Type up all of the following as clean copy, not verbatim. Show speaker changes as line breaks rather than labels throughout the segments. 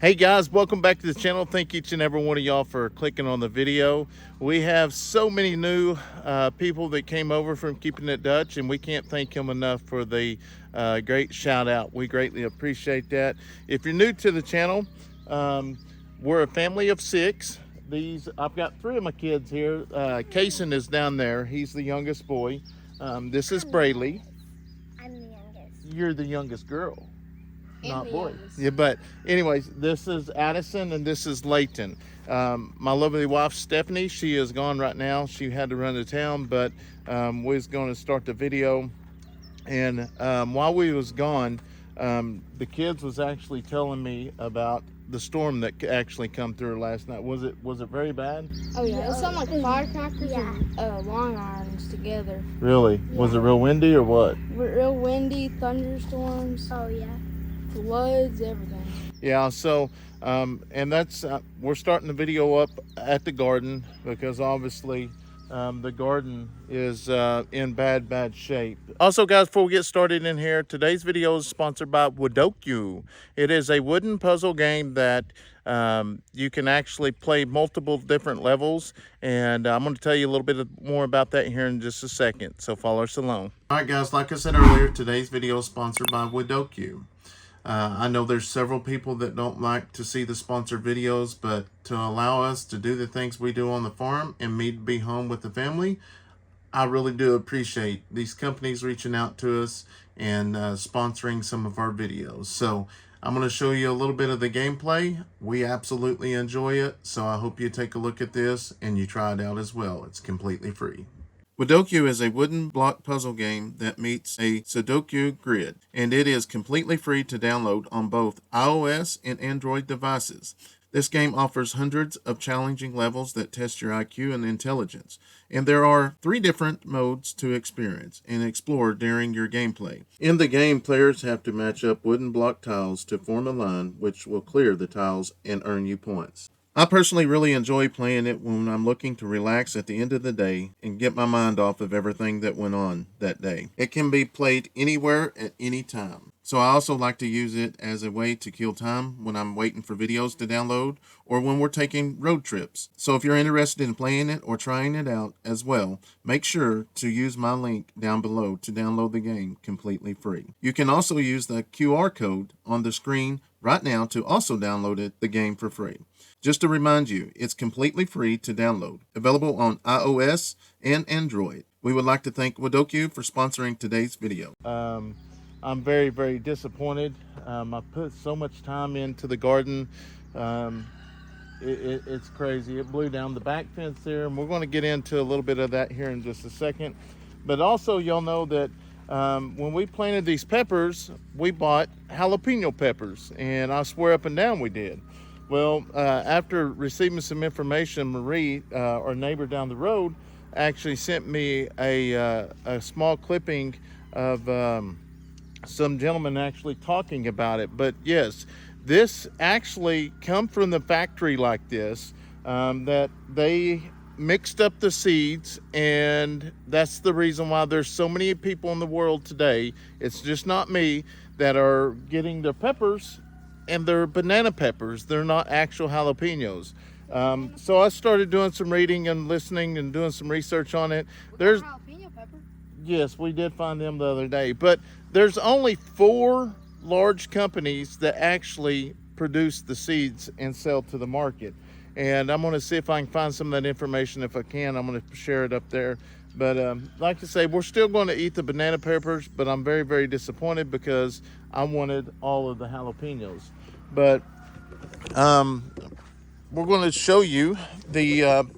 Hey guys, welcome back to the channel. Thank each and every one of y'all for clicking on the video. We have so many new people that came over from Keeping It Dutch, and we can't thank them enough for the great shout out. We greatly appreciate that. If you're new to the channel, we're a family of 6. I've got 3 of my kids here. Kayson is down there. He's the youngest boy. This is Braylee.
I'm the youngest.
You're the youngest girl. Not boy.
Youngest.
Yeah, but anyways, this is Addison and this is Leighton. My lovely wife Stephanie, she is gone right now. She had to run to town, but we was going to start the video. And while we was gone, the kids was actually telling me about the storm that actually come through last night. Was it very bad?
Oh yeah, it sounded like firecrackers and long irons together.
Really? Yeah. Was it real windy or what?
Real windy, thunderstorms.
Oh yeah.
Floods, everything.
Yeah, so and that's we're starting the video up at the garden because obviously the garden is in bad shape. Also guys, before we get started in here, today's video is sponsored by Wodoku. It is a wooden puzzle game that you can actually play multiple different levels, and I'm going to tell you a little bit more about that here in just a second, so follow us along. All right guys, like I said earlier, today's video is sponsored by Wodoku. I know there's several people that don't like to see the sponsored videos, but to allow us to do the things we do on the farm and me to be home with the family, I really do appreciate these companies reaching out to us and sponsoring some of our videos. So I'm going to show you a little bit of the gameplay. We absolutely enjoy it, so I hope you take a look at this and you try it out as well. It's completely free. Wodoku is a wooden block puzzle game that meets a Sudoku grid, and it is completely free to download on both iOS and Android devices. This game offers hundreds of challenging levels that test your IQ and intelligence, and there are 3 different modes to experience and explore during your gameplay. In the game, players have to match up wooden block tiles to form a line, which will clear the tiles and earn you points. I personally really enjoy playing it when I'm looking to relax at the end of the day and get my mind off of everything that went on that day. It can be played anywhere at any time. So I also like to use it as a way to kill time when I'm waiting for videos to download or when we're taking road trips. So if you're interested in playing it or trying it out as well, make sure to use my link down below to download the game completely free. You can also use the QR code on the screen right now to also download the game for free. Just to remind you, it's completely free to download, available on iOS and Android. We would like to thank Wodoku for sponsoring today's video. I'm very disappointed. I put so much time into the garden. It's crazy. It blew down the back fence there, and we're going to get into a little bit of that here in just a second. But also, y'all know that when we planted these peppers, we bought jalapeno peppers, and I swear up and down we did. Well, after receiving some information, Marie, our neighbor down the road, actually sent me a small clipping of some gentleman actually talking about it. But yes, this actually come from the factory like this, that they mixed up the seeds, and that's the reason why there's so many people in the world today, it's just not me, that are getting their peppers and they're banana peppers. They're not actual jalapenos. So I started doing some reading and listening and doing some research on it. There's
jalapeno pepper.
Yes, we did find them the other day, but there's only 4 large companies that actually produce the seeds and sell to the market. And I'm going to see if I can find some of that information. If I can, I'm going to share it up there. But like I say, we're still going to eat the banana peppers, but I'm very disappointed because I wanted all of the jalapenos. But we're going to show you the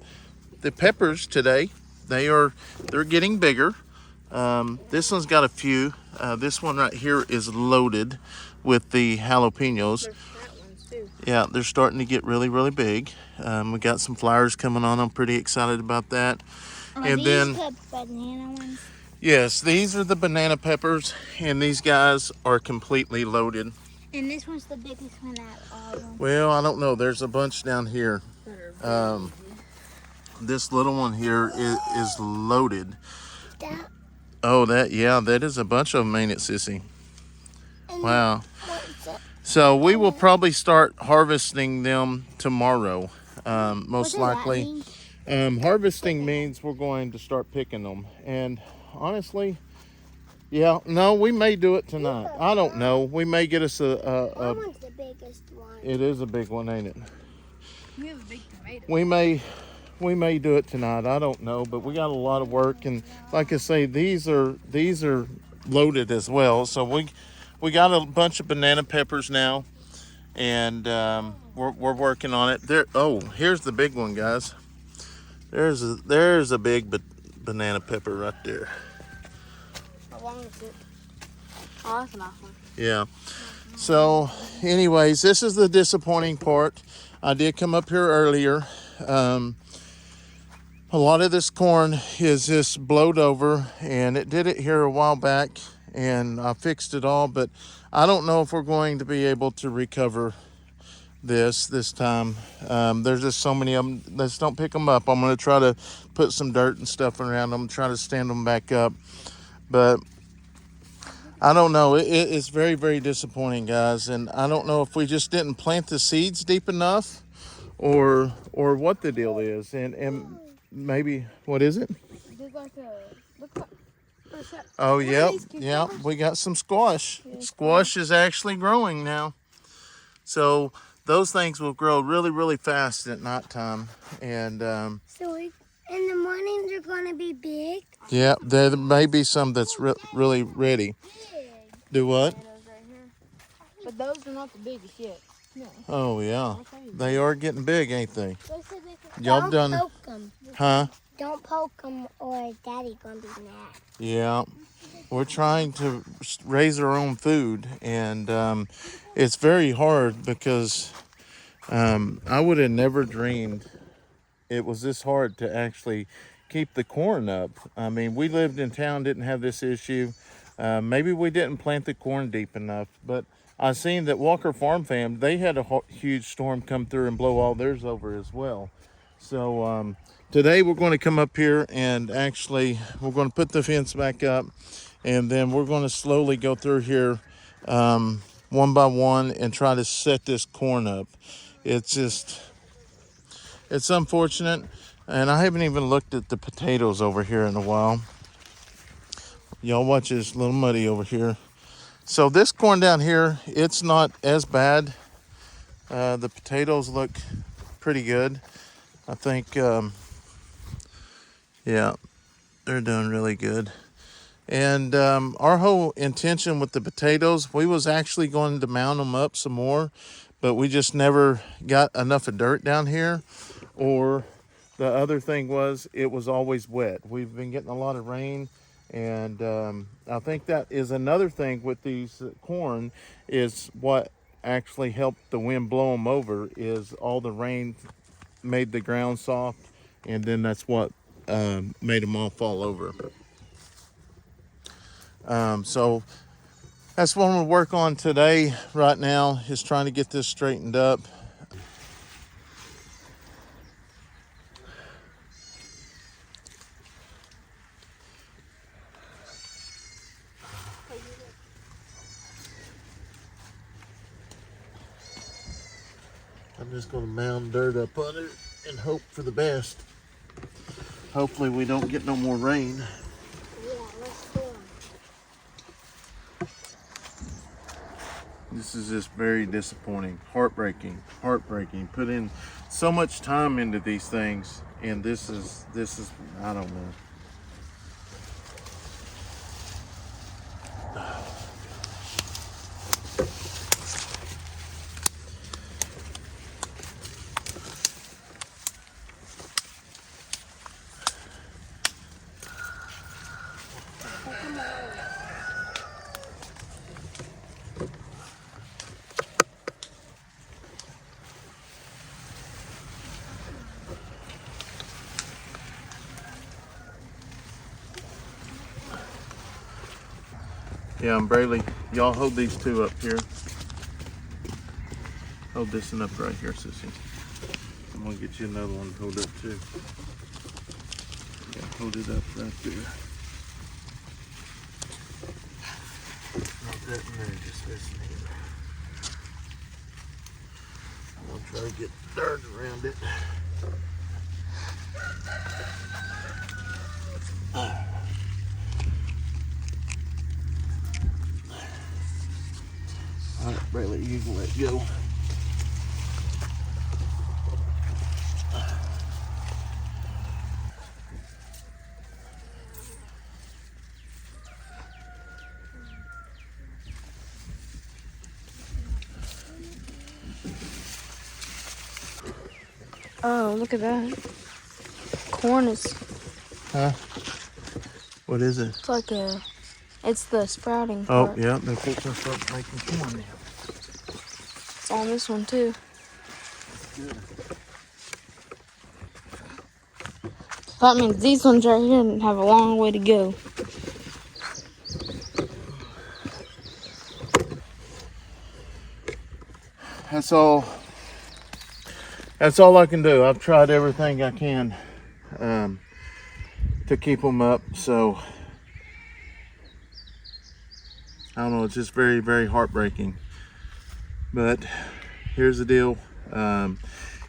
peppers today. They're getting bigger. This one's got a few. This one right here is loaded with the jalapenos.
There's fat ones too.
Yeah, they're starting to get really big. We got some flowers coming on. I'm pretty excited about that. And then
the banana ones?
Yes, these are the banana peppers, and these guys are completely loaded.
And this one's the biggest one out of all of them.
Well, I don't know. There's a bunch down here. This little one here is loaded.
That,
Oh, that is a bunch of them, ain't it, Sissy?
and
Wow.
what's it?
So we will probably start harvesting them tomorrow, most likely. Harvesting means we're going to start picking them. And honestly, yeah, no, we may do it tonight. I don't know. We may get us
That one's the biggest one.
It is a big one, ain't it?
We have a big tomato.
We may do it tonight. I don't know, but we got a lot of work, and like I say, these are loaded as well. So we got a bunch of banana peppers now, and we're working on it. There. Oh, here's the big one, guys. There's a big banana pepper right there.
How long is it? Oh, that's a nice one.
Yeah. So, anyways, this is the disappointing part. I did come up here earlier. A lot of this corn is just blowed over, and it did it here a while back, and I fixed it all, but I don't know if we're going to be able to recover this time. There's just so many of them. Let's don't pick them up. I'm going to try to put some dirt and stuff around them, try to stand them back up, but I don't know. It's very, very disappointing, guys, and I don't know if we just didn't plant the seeds deep enough or what the deal is, and maybe, what is it?
There's like
Oh, yep, we got some squash. Squash is actually growing now. So those things will grow really, really fast at nighttime. And
So in the morning they're gonna be big.
yeah, there may be some that's really ready. Do what?
Right here. But those are not the biggest yet. No.
Oh yeah, they are getting big, ain't they?
Y'all
done?
Don't poke them.
Huh?
Don't poke them, or Daddy gonna be mad.
Yeah, we're trying to raise our own food, and it's very hard because I would have never dreamed it was this hard to actually keep the corn up. I mean, we lived in town, didn't have this issue. Maybe we didn't plant the corn deep enough, but I seen that Walker Farm Fam, they had a huge storm come through and blow all theirs over as well. So today we're going to come up here, and actually we're going to put the fence back up, and then we're going to slowly go through here one by one and try to set this corn up. It's unfortunate, and I haven't even looked at the potatoes over here in a while. Y'all watch, it's a little muddy over here. So this corn down here, it's not as bad. The potatoes look pretty good. I think, yeah, they're doing really good. And our whole intention with the potatoes, we was actually going to mound them up some more, but we just never got enough of dirt down here. Or the other thing was, it was always wet. We've been getting a lot of rain, and I think that is another thing with these corn, is what actually helped the wind blow them over, is all the rain made the ground soft, and then that's what made them all fall over. So that's what I'm gonna work on today right now, is trying to get this straightened up. I'm just gonna mound dirt up on it and hope for the best. Hopefully we don't get no more rain.
Yeah, let's do them.
This is just very disappointing, heartbreaking. Put in so much time into these things, and this is I don't know. Yeah, and Braylee, y'all hold these two up here. Hold this one up right here, sissy. I'm gonna get you another one to hold up too. Yeah, hold it up right there. Not that in there, just this in here. Try to get dirt around it. All right, Braylee, you can let go.
Oh, look at that. Corn is.
Huh? What is it?
It's like a. It's the sprouting
Oh,
part.
yeah, they're fixing to start making corn now.
It's on this one too.
Good.
That means these ones right here have a long way to go.
That's all. That's all I can do. I've tried everything I can to keep them up. So I don't know. It's just very, very heartbreaking. But here's the deal.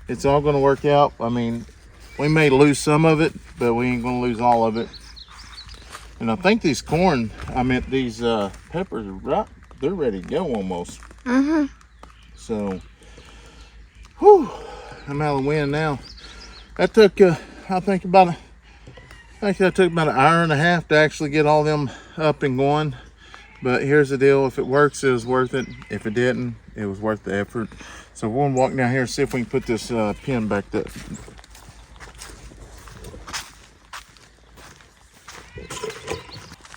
It's all going to work out. I mean, we may lose some of it, but we ain't going to lose all of it. And I think these corn, these peppers, they're ready to go almost.
Mm-hmm.
So, whew, I'm out of the wind now. That took, I think that took about an hour and a half to actually get all them up and going. But here's the deal: if it works, it was worth it. If it didn't, it was worth the effort. So we're gonna walk down here and see if we can put this pin back up.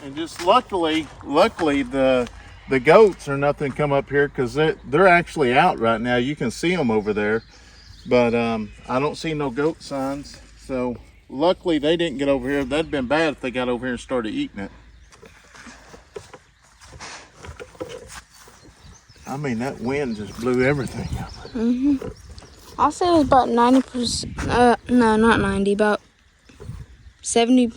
And just luckily the goats are nothing come up here because they're actually out right now. You can see them over there, but I don't see no goat signs. So luckily they didn't get over here. That'd been bad if they got over here and started eating it. I mean, that wind just blew everything up.
Mm-hmm. I'll say it was about 90%. No, not 90. About 70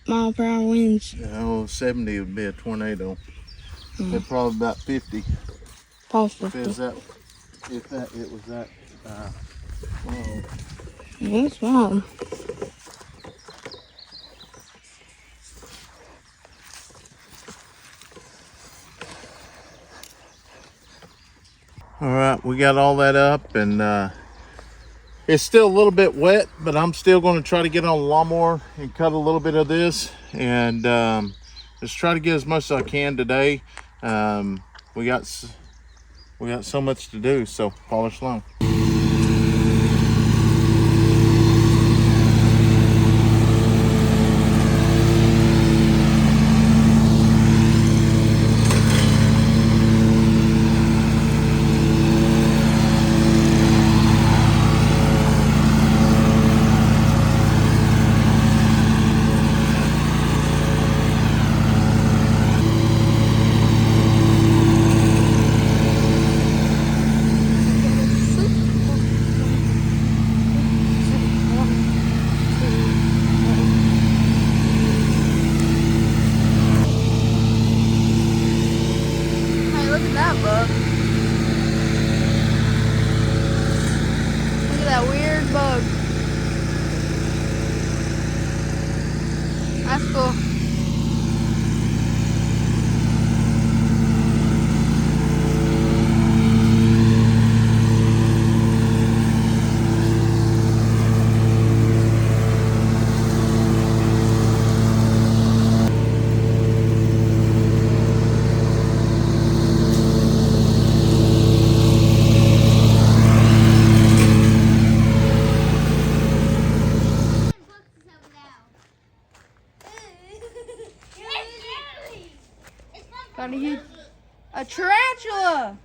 mile per hour winds.
Oh, 70 would be a tornado. They're probably about 50.
Probably
If it
50.
was that, it was that. Well,
It's wild.
all right, we got all that up, and it's still a little bit wet, but I'm still going to try to get on the lawnmower and cut a little bit of this, and just try to get as much as I can today. We got so much to do, so follow us along.
Hey, look at that bug. Look at that weird bug. That's cool. Got a huge. A tarantula!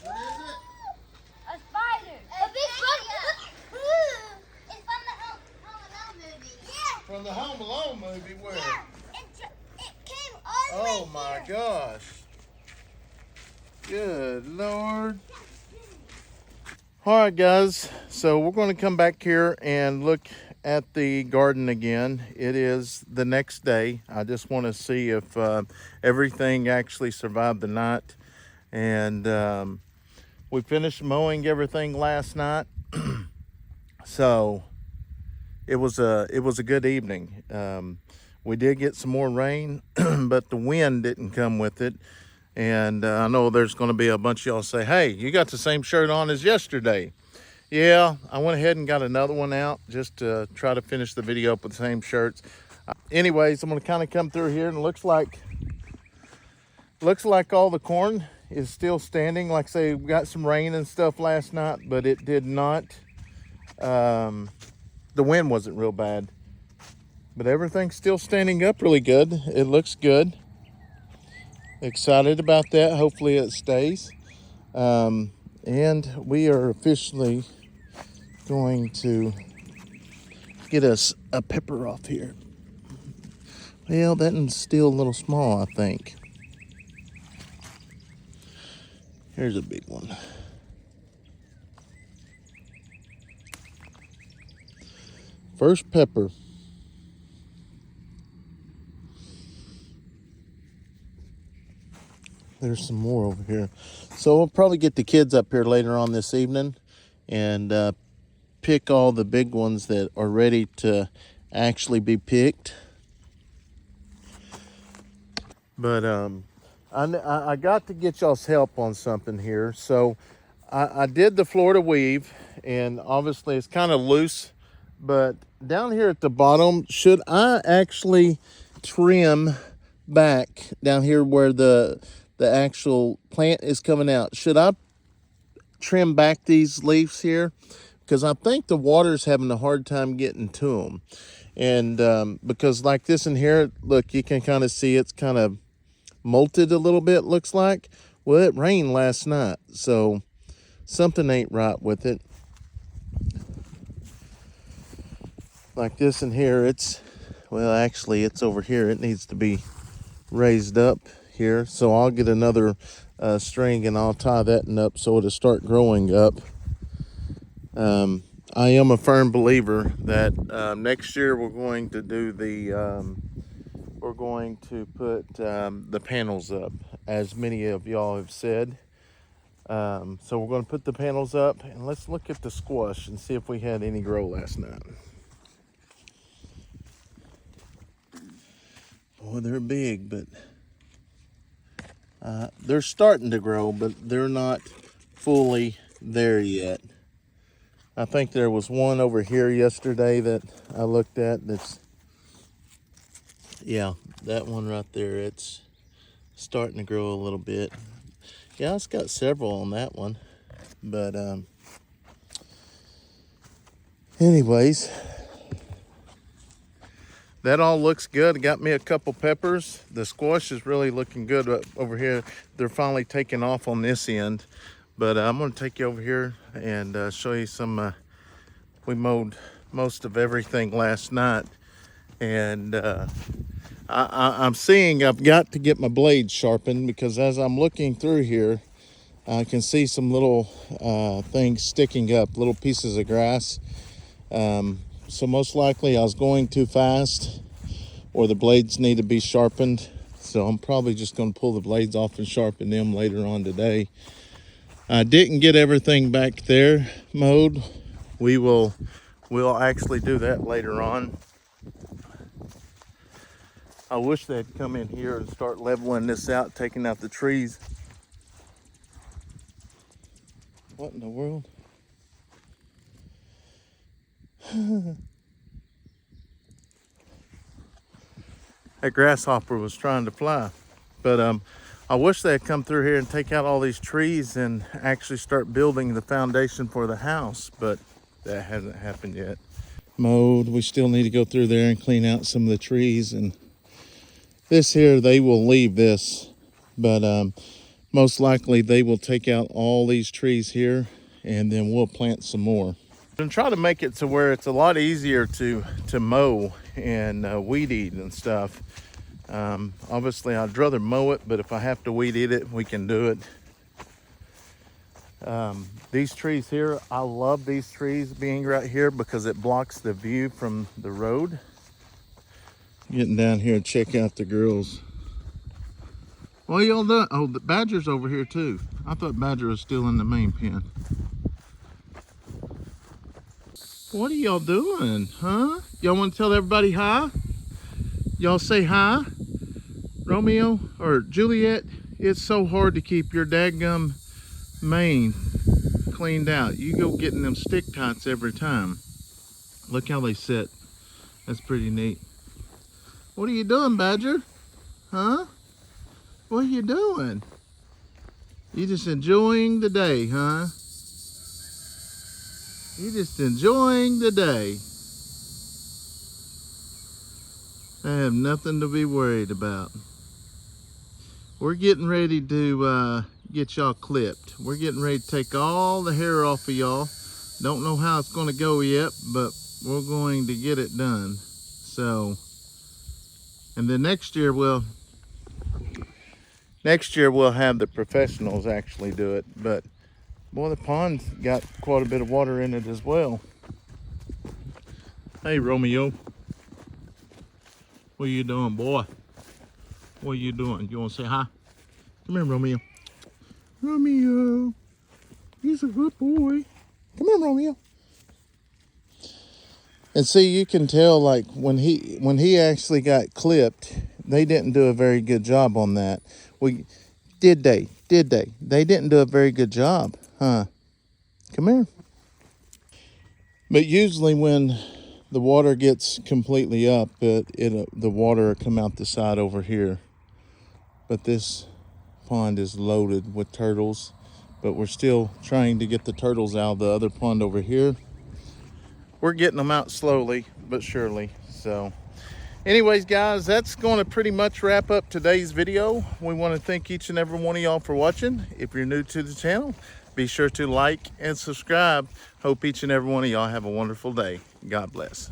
A spider. A big spider. It's from the Home Alone movie. Yeah.
From the Home Alone movie, where?
Yeah. It came all the way
Oh my gosh. Good Lord. All right, guys. So we're going to come back here and look at the garden again. It is the next day. I just want to see if everything actually survived the night. And We finished mowing everything last night. So it was a good evening. We did get some more rain, but the wind didn't come with it. And I know there's going to be a bunch of y'all say, hey, you got the same shirt on as yesterday. Yeah, I went ahead and got another one out just to try to finish the video up with the same shirts. Anyways, I'm going to kind of come through here, and it looks like all the corn is still standing. Like I say, we got some rain and stuff last night, but it did not, the wind wasn't real bad. But everything's still standing up really good. It looks good. Excited about that. Hopefully it stays. And we are officially going to get us a pepper off here. Well, that one's still a little small, I think. Here's a big one. First pepper. There's some more over here. So we'll probably get the kids up here later on this evening and pick all the big ones that are ready to actually be picked. But I got to get y'all's help on something here. So I did the Florida weave, and obviously it's kind of loose. But down here at the bottom, should I actually trim back down here where the actual plant is coming out? Should I trim back these leaves here? Because I think the water's having a hard time getting to them. And because like this in here, look, you can kind of see it's kind of molted a little bit, looks like. Well, it rained last night, so something ain't right with it. Like this in here, well, actually it's over here. It needs to be raised up here. So I'll get another string and I'll tie that up so it'll start growing up. I am a firm believer that next year we're going to do we're going to put the panels up, as many of y'all have said. So we're going to put the panels up, and let's look at the squash and see if we had any grow last night. Boy, they're big, but they're starting to grow, but they're not fully there yet. I think there was one over here yesterday that I looked at yeah, that one right there, it's starting to grow a little bit. Yeah, it's got several on that one. But anyways, that all looks good. It got me a couple peppers. The squash is really looking good over here. They're finally taking off on this end. But I'm going to take you over here and show you some. We mowed most of everything last night. And I'm seeing I've got to get my blades sharpened, because as I'm looking through here, I can see some little things sticking up, little pieces of grass. So most likely I was going too fast, or the blades need to be sharpened. So I'm probably just going to pull the blades off and sharpen them later on today. I didn't get everything back there mowed. We'll actually do that later on. I wish they'd come in here and start leveling this out, taking out the trees. What in the world? That grasshopper was trying to fly. But I wish they'd come through here and take out all these trees and actually start building the foundation for the house, but that hasn't happened yet. Mowed, we still need to go through there and clean out some of the trees, and this here, they will leave this, but most likely they will take out all these trees here, and then we'll plant some more. And try to make it to where it's a lot easier to mow and weed eat and stuff. Obviously I'd rather mow it, but if I have to weed eat it, we can do it. These trees here, I love these trees being right here because it blocks the view from the road. Getting down here and check out the girls. What y'all doing? Oh, the badger's over here too. I thought Badger was still in the main pen. What are y'all doing, huh? Y'all want to tell everybody hi? Y'all say hi. Romeo or Juliet, it's so hard to keep your dadgum mane cleaned out. You go getting them stick tights every time. Look how they sit. That's pretty neat. What are you doing, Badger? Huh? What are you doing? You just enjoying the day, huh? You just enjoying the day. I have nothing to be worried about. We're getting ready to get y'all clipped. We're getting ready to take all the hair off of y'all. Don't know how it's going to go yet, but we're going to get it done. So, and then next year we'll have the professionals actually do it. But boy, the pond's got quite a bit of water in it as well. Hey, Romeo. What are you doing, boy? What are you doing? You want to say hi? Come here, Romeo. Romeo. He's a good boy. Come here, Romeo. And see, you can tell, like, when he actually got clipped, they didn't do a very good job on that. Did they? They didn't do a very good job, huh? Come here. But usually when the water gets completely up, the water will come out the side over here. But this pond is loaded with turtles, but we're still trying to get the turtles out of the other pond over here. We're getting them out slowly but surely. So anyways, guys, that's going to pretty much wrap up today's video. We want to thank each and every one of y'all for watching. If you're new to the channel, be sure to like and subscribe. Hope each and every one of y'all have a wonderful day. God bless.